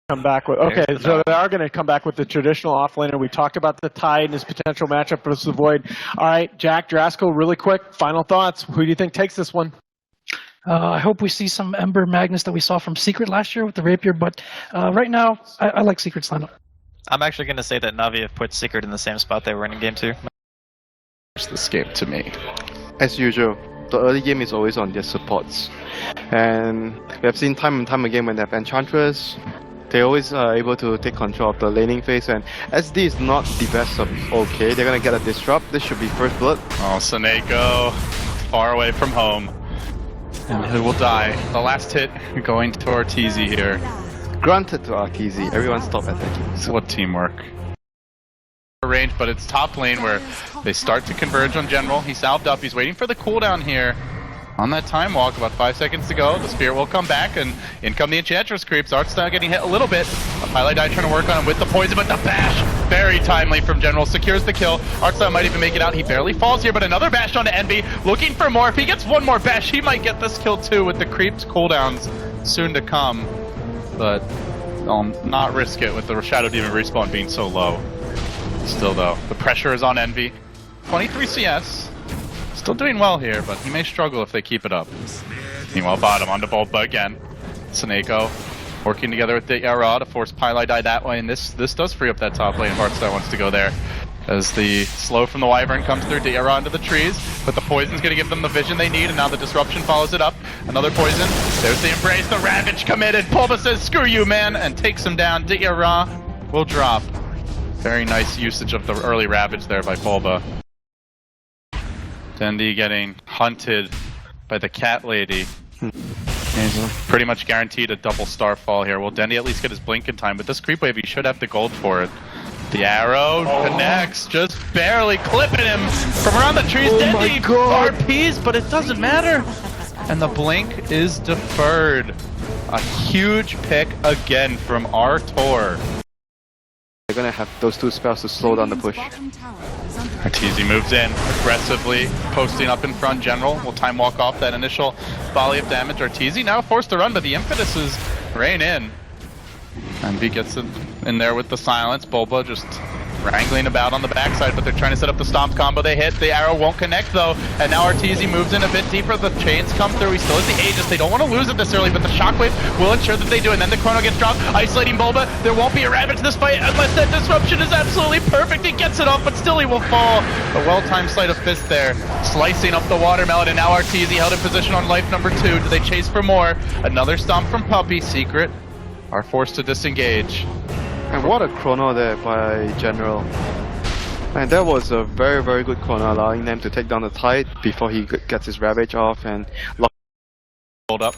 come back with. Okay, so they are going to come back with the traditional offlaner. We talked about the Tide and his potential matchup versus the Void. All right, Jack Drasko, really quick, final thoughts. Who do you think takes this one? I hope we see some Ember Magnus that we saw from Secret last year with the Rapier, but right now, I like Secret's lineup. I'm actually going to say that Navi have put Secret in the same spot they were in game 2. This game to me. As usual, the early game is always on their supports. And we have seen time and time again when they have Enchantress, they always are able to take control of the laning phase, and SD is not the best of okay. They're gonna get a disrupt. This should be first blood. Oh, Saneko, far away from home. And who will die? The last hit going to Arteezy here. Granted to Arteezy, everyone stop attacking. So what teamwork? Range, but it's top lane where they start to converge on General. He's salved up, he's waiting for the cooldown here. On that time walk, about 5 seconds to go, the Spirit will come back, and in come the Enchantress creeps. Art's now getting hit a little bit. Pilot Die trying to work on him with the poison, but the bash, very timely from General, secures the kill. Artstyle might even make it out, he barely falls here, but another bash onto Envy, looking for more. If he gets one more bash, he might get this kill too, with the creeps cooldowns soon to come. But I'll not risk it with the Shadow Demon respawn being so low. Still though, the pressure is on Envy. 23 CS. Still doing well here, but he may struggle if they keep it up. Meanwhile, bottom onto Bulba again. Saneko working together with the Era to force Pylai Die that way, and this does free up that top lane if Artstar wants to go there. As the slow from the Wyvern comes through, Era into the trees, but the poison's gonna give them the vision they need, and now the disruption follows it up. Another poison. There's the embrace, the Ravage committed. Bulba says, screw you, man, and takes him down. Era will drop. Very nice usage of the early Ravage there by Bulba. Dendi getting hunted by the cat lady. He's pretty much guaranteed a double starfall here. Will Dendi at least get his blink in time? With this creep wave, he should have the gold for it. The arrow connects, just barely clipping him from around the trees. Dendi RPs, but it doesn't matter. And the blink is deferred. A huge pick again from Artor. They're gonna have those two spells to slow down the push. Arteezy moves in aggressively, posting up in front. General will time walk off that initial volley of damage. Arteezy now forced to run, but the impetus is rein in. Envy gets in there with the silence. Bulba just wrangling about on the backside, but they're trying to set up the stomp combo. They hit, the arrow won't connect though, and now Arteezy moves in a bit deeper. The chains come through, he still has the Aegis. They don't want to lose it this early, but the shockwave will ensure that they do, and then the chrono gets dropped, isolating Bulba. There won't be a Ravage this fight unless that disruption is absolutely perfect. He gets it off, but still he will fall. A well-timed sleight of fist there, slicing up the watermelon, and now Arteezy held in position on life number 2. Do they chase for more? Another stomp from Puppy. Secret are forced to disengage. And what a chrono there by General. And that was a very, very good chrono, allowing them to take down the Tide before he gets his Ravage off and lock. Hold up.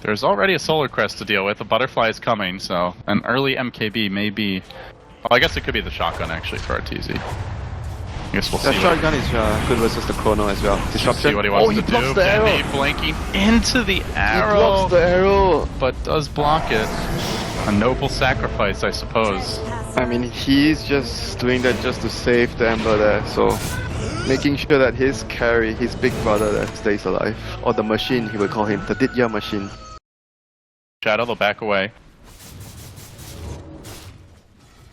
There's already a Solar Crest to deal with. A Butterfly is coming, so an early MKB may be... Well, I guess it could be the shotgun actually for Arteezy. I guess we'll see. The shotgun is good versus the chrono as well. Disruption. See what he wants he to blocks do. the arrow. Dendi blinking into the arrow. He blocks the arrow. But does block it. A noble sacrifice, I suppose. I mean, he's just doing that just to save the Ember there, so making sure that his carry, his big brother there, stays alive. Or the machine, he would call him, the Ditya machine. Shadow, they'll back away.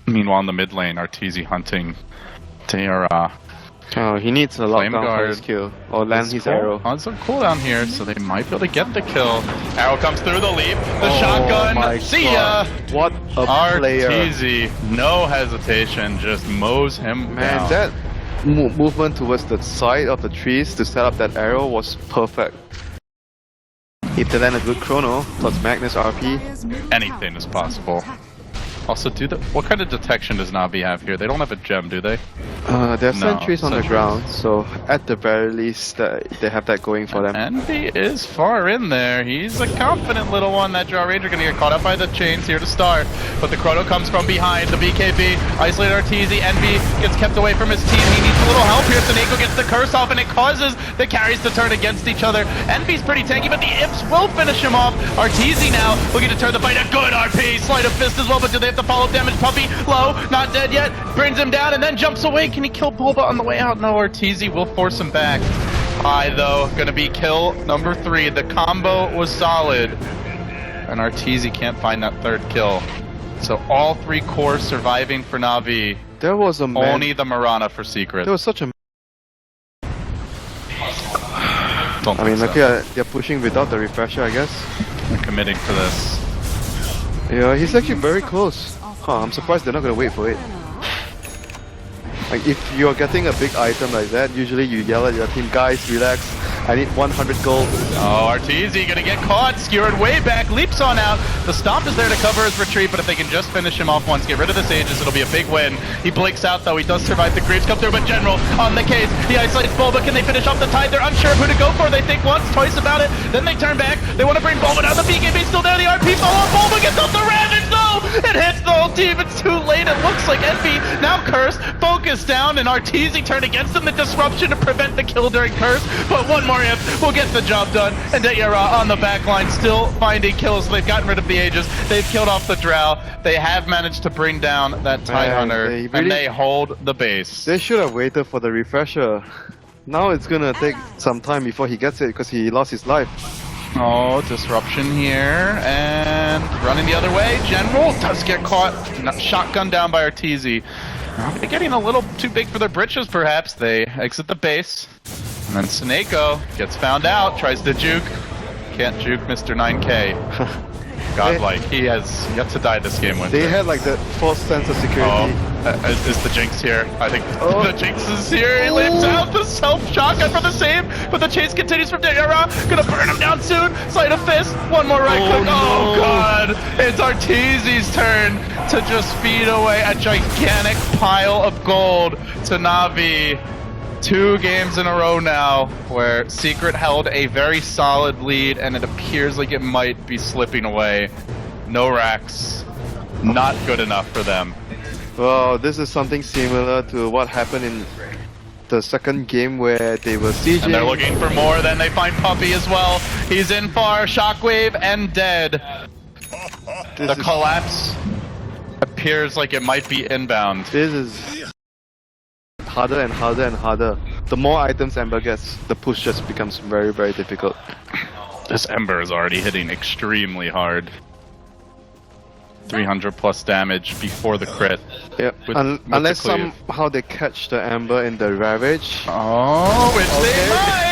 Meanwhile, in the mid lane, Arteezy hunting Teara. Oh, he needs a lockdown for his kill, or land his arrow. On some cooldown here, so they might be able to get the kill. Arrow comes through the leap, the shotgun, see ya! What a player. Arteezy, no hesitation, just mows him down. That movement towards the side of the trees to set up that arrow was perfect. If they land a good chrono plus Magnus RP, anything is possible. Also, what kind of detection does Navi have here? They don't have a gem, do they? There are sentries on the ground, so at the very least, they have that going for them. Envy is far in there. He's a confident little one. That Draw Ranger gonna get caught up by the chains here to start. But the chrono comes from behind. The BKB, isolate Arteezy. Envy gets kept away from his team. He needs a little help here. Saneko gets the curse off, and it causes the carries to turn against each other. Envy's pretty tanky, but the Imps will finish him off. Arteezy now looking to turn the fight. A good RP. Sleight of fist as well, but do they have to follow damage? Puppy, low, not dead yet. Brings him down and then jumps away. Can he kill Bulba on the way out? No, Arteezy will force him back. High though, gonna be kill number 3. The combo was solid. and Arteezy can't find that third kill. So all 3 cores surviving for Navi. There was a man. Only the Mirana for Secret. There was such a. Don't I mean, think so. okay, they're pushing without the refresher, I guess. They're committing to this. Yeah, he's actually very close. Huh, I'm surprised they're not gonna wait for it. Like, if you're getting a big item like that, usually you yell at your team, guys, relax, I need 100 gold. Oh, Arteezy gonna get caught, skewered way back, leaps on out. The Stomp is there to cover his retreat, but if they can just finish him off once, get rid of the Sages, it'll be a big win. He blinks out though, he does survive the creeps come through, but General on the case. He isolates Bulba, can they finish off the Tide? They're unsure of who to go for, they think once, twice about it, then they turn back. They want to bring Bulba down, the BKB's still there, the RP fall off, Bulba gets off the Ravage though! It hits the whole team, it's too late, it looks like Envy now Curse, focus down, and Arteezy turn against them, the disruption to prevent the kill during Curse, but one more imp will get the job done, and Deyara on the back line still finding kills. They've gotten rid of the Aegis, they've killed off the Drow, they have managed to bring down that Tide Man, Hunter, they really- and they hold the base. They should have waited for the refresher. Now it's gonna take some time before he gets it because he lost his life. Oh, disruption here, and running the other way. General does get caught, shotgun down by Arteezy. They're getting a little too big for their britches, perhaps. They exit the base, and then Snako gets found out, tries to juke. Can't juke Mr. 9K. Godlike. He has yet to die this game, Vincere. They had like that false sense of security. Oh, is the Jinx here? I think Oh. the Jinx is here. He leaps out the self-shotgun for the save, but the chase continues from Deyara. Gonna burn him down soon. Sleight of fist. One more right click. Oh, no. God. It's Arteezy's turn to just feed away a gigantic pile of gold to Navi. 2 games in a row now where Secret held a very solid lead and it appears like it might be slipping away. No racks. Not good enough for them. Well, this is something similar to what happened in the second game where they were sieging. And they're looking for more, then they find Puppy as well. He's in far, Shockwave, and dead. The collapse appears like it might be inbound. This is harder and harder and harder. The more items Ember gets, the push just becomes very, very difficult. This Ember is already hitting extremely hard. 300 plus damage before the crit. Yep. With Unless the cleave. somehow they catch the Ember in the Ravage. Oh, which they might!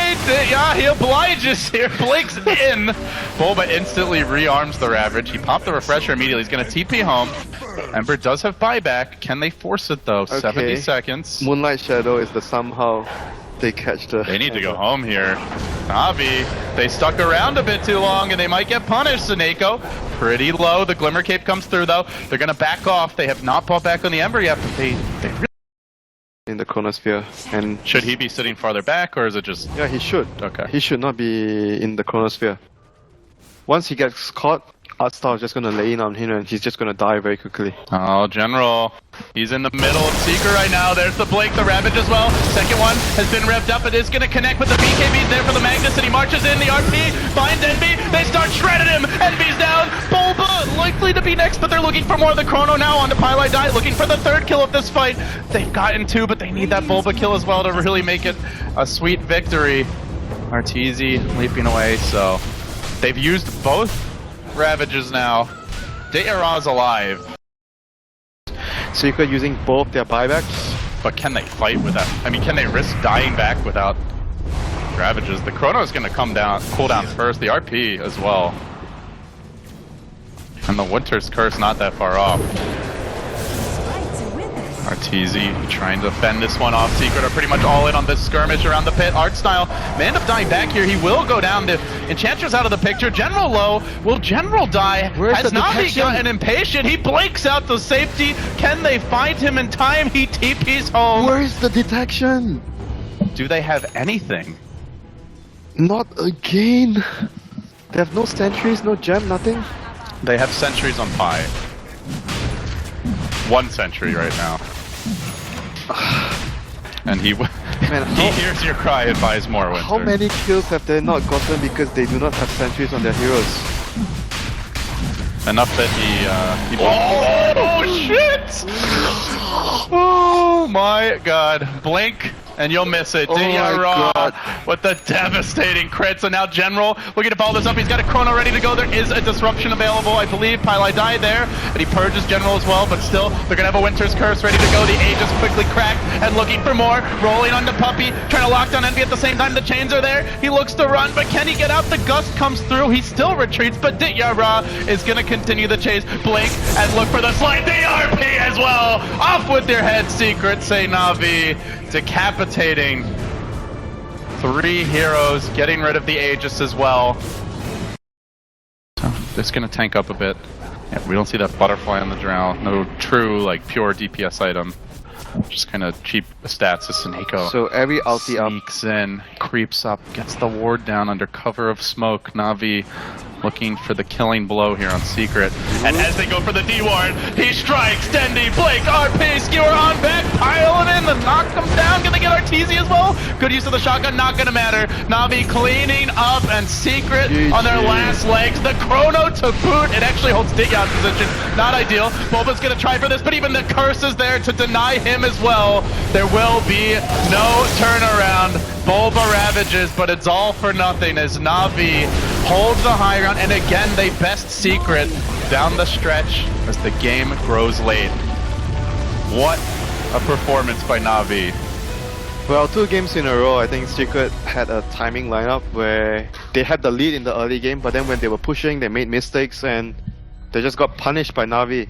Yeah, he obliges here, blinks in! Bulba instantly rearms the Ravage. He popped the refresher immediately. He's gonna TP home. Ember does have buyback. Can they force it though? 70 seconds. Moonlight Shadow is the somehow they catch the They need to go Ember. home here. Navi, they stuck around a bit too long and they might get punished. Snako, pretty low. The Glimmer Cape comes through though. They're gonna back off. They have not bought back on the Ember yet, but they really... in the Chronosphere. And Should he be sitting farther back or is it just... yeah, he should. Okay. He should not be in the Chronosphere. Once he gets caught, Artstar is just gonna lay in on him and he's just gonna die very quickly. Oh, General. He's in the middle of Seeker right now. There's the Blink, the Ravage as well. Second one has been revved up. It is going to connect with the BKBs there for the Magnus, and he marches in. The RP finds Envy. They start shredding him. Envy's down. Bulba likely to be next, but they're looking for more of the Chrono now on the Pylite Die, looking for the third kill of this fight. They've gotten 2, but they need that Bulba kill as well to really make it a sweet victory. Arteezy leaping away, so they've used both Ravages now. Deyara's alive. Secret using both their buybacks. But can they fight without? I mean, can they risk dying back without Ravages? The Chrono is going to come down, cool down first. The RP as well, and the Winter's Curse not that far off. Arteezy trying to fend this one off. Secret are pretty much all in on this skirmish around the pit. Artstyle may end up dying back here. He will go down. The Enchantress out of the picture. General low. Will General die? Where's Has the Navi detection? gotten impatient? He blinks out the safety. Can they find him in time? He TP's home. Where's the detection? Do they have anything? Not again. They have no sentries, no gem, nothing. They have sentries on Pi. 1 sentry right now. And he Man, he hears your cry and buys more, Winter. How many kills have they not gotten because they do not have sentries on their heroes? Enough that he oh shit! Oh my god. Blink and you'll miss it. Oh my Diarra God. with the devastating crit. So now General looking to follow this up. He's got a chrono ready to go. There is a disruption available, I believe. Pylai died there, and he purges General as well, but still, they're going to have a Winter's Curse ready to go. The Aegis quickly cracked and looking for more. Rolling onto Puppey, trying to lock down Envy at the same time. The chains are there. He looks to run, but can he get out? The gust comes through. He still retreats, but Diarra is going to continue the chase. Blink and look for the slide. The RP as well. Off with your head, Secret, say Navi. Decapitating 3 heroes, getting rid of the Aegis as well. So it's going to tank up a bit. Yeah, we don't see that butterfly on the drow. No true, like, pure DPS item. Just kind of cheap stats as Seneko. So every ulti up. Sneaks in, creeps up, gets the ward down under cover of smoke. Navi looking for the killing blow here on Secret. And as they go for the D-ward, he strikes. Dendy, Blake, RP, Skewer on back, piling in. The knock comes down. Gonna get Arteezy as well. Good use of the shotgun, not gonna matter. Navi cleaning up, and Secret on their last legs. The chrono to boot. It actually holds Digya in position. Not ideal. Bulba's gonna try for this, but even the curse is there to deny him as well. There will be no turnaround. Bulba ravages, but it's all for nothing as Navi holds the high ground, and again they best Secret down the stretch as the game grows late. What a performance by Navi. Well, 2 games in a row, I think Secret had a timing lineup where they had the lead in the early game, but then when they were pushing, they made mistakes and they just got punished by Navi.